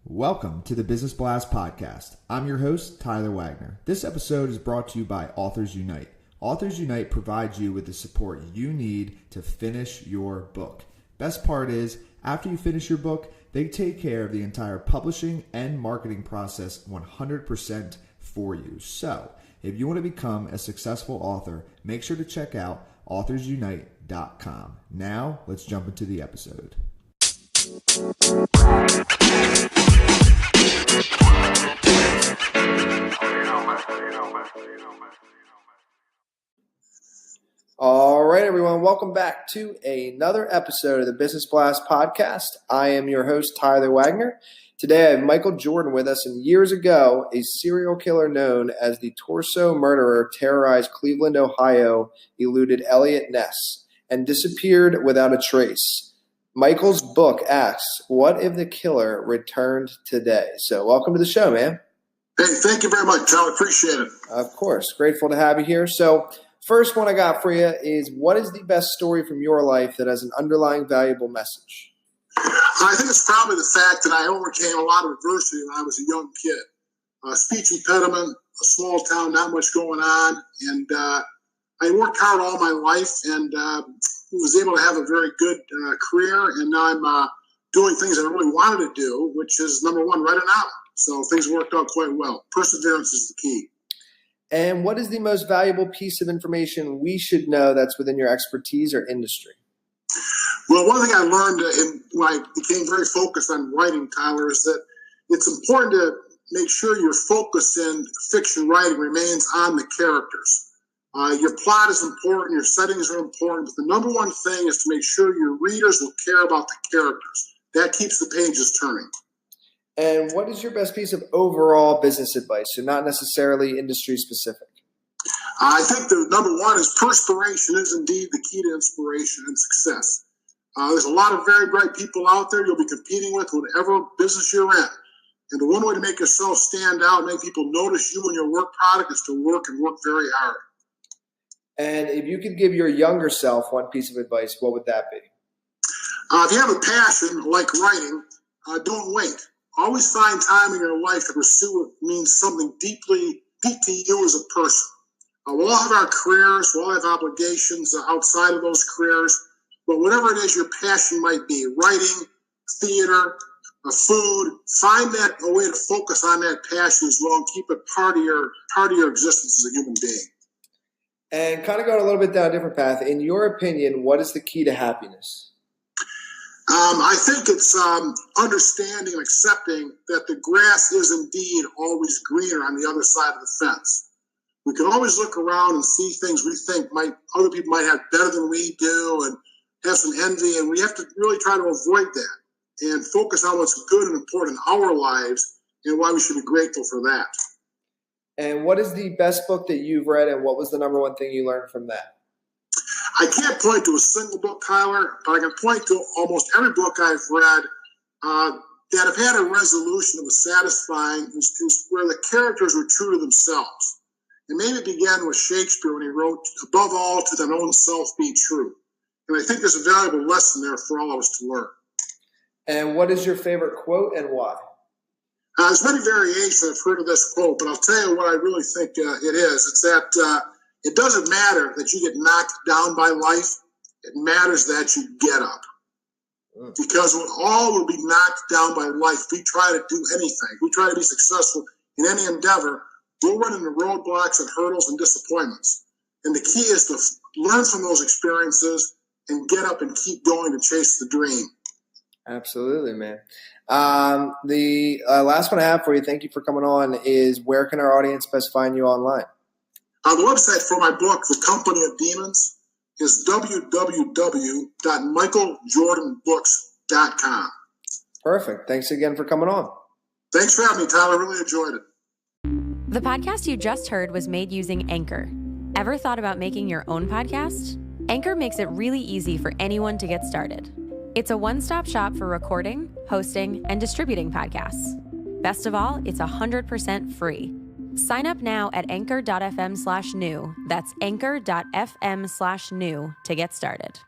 Welcome to the Business Blast Podcast. I'm your host, Tyler Wagner. This episode is brought to you by Authors Unite. Authors Unite provides you with the support you need to finish your book. Best part is, after you finish your book, they take care of the entire publishing and marketing process 100% for you. So, if you want to become a successful author, make sure to check out authorsunite.com. Now, let's jump into the episode. All right, everyone. Welcome back to another episode of the Business Blast Podcast. I am your host, Tyler Wagner. Today, I have Michael Jordan with us. And years ago, a serial killer known as the Torso Murderer terrorized Cleveland, Ohio, eluded Eliot Ness, and disappeared without a trace. Michael's book asks, what if the killer returned today? So welcome to the show, man. Hey, thank you very much, Tyler. Appreciate it. Of course. Grateful to have you here. So first one I got for you is, what is the best story from your life that has an underlying valuable message? I think it's probably the fact that I overcame a lot of adversity when I was a young kid. Speech impediment, a small town, not much going on. And I worked hard all my life and was able to have a very good career. And now I'm doing things I really wanted to do, which is, number one, write a novel. So things worked out quite well. Perseverance is the key. And what is the most valuable piece of information we should know that's within your expertise or industry? Well, one thing I learned when I became very focused on writing, Tyler, is that it's important to make sure your focus in fiction writing remains on the characters. Your plot is important, your settings are important, but the number one thing is to make sure your readers will care about the characters. That keeps the pages turning. And what is your best piece of overall business advice, so not necessarily industry specific? I think the number one is perspiration is indeed the key to inspiration and success. There's a lot of very bright people out there you'll be competing with whatever business you're in. And the one way to make yourself stand out, make people notice you and your work product, is to work and work very hard. And if you could give your younger self one piece of advice, what would that be? If you have a passion like writing, don't wait. Always find time in your life to pursue what means something deep to you as a person. We'll all have our careers, we'll all have obligations outside of those careers, but whatever it is your passion might be, writing, theater, food, find that a way to focus on that passion as well and keep it part of your existence as a human being. And kind of going a little bit down a different path, in your opinion, what is the key to happiness? I think it's understanding and accepting that the grass is indeed always greener on the other side of the fence. We can always look around and see things we think other people might have better than we do and have some envy, and we have to really try to avoid that and focus on what's good and important in our lives and why we should be grateful for that. And what is the best book that you've read, and what was the number one thing you learned from that? I can't point to a single book, Tyler, but I can point to almost every book I've read that have had a resolution that was satisfying, is where the characters were true to themselves. And maybe it began with Shakespeare when he wrote, above all, to thine own self be true. And I think there's a valuable lesson there for all of us to learn. And what is your favorite quote and why? There's many variations. I've heard of this quote, but I'll tell you what I really think it is. It's that it doesn't matter that you get knocked down by life. It matters that you get up. Because we all will be knocked down by life. If we try to do anything, if we try to be successful in any endeavor, we'll run into roadblocks and hurdles and disappointments. And the key is to learn from those experiences and get up and keep going to chase the dream. Absolutely, man. The last one I have for you, thank you for coming on, is where can our audience best find you online? The website for my book, The Company of Demons, is www.michaeljordanbooks.com. Perfect. Thanks again for coming on. Thanks for having me, Tyler. Really enjoyed it. The podcast you just heard was made using Anchor. Ever thought about making your own podcast? Anchor makes it really easy for anyone to get started. It's a one-stop shop for recording, hosting, and distributing podcasts. Best of all, it's 100% free. Sign up now at anchor.fm/new. That's anchor.fm/new to get started.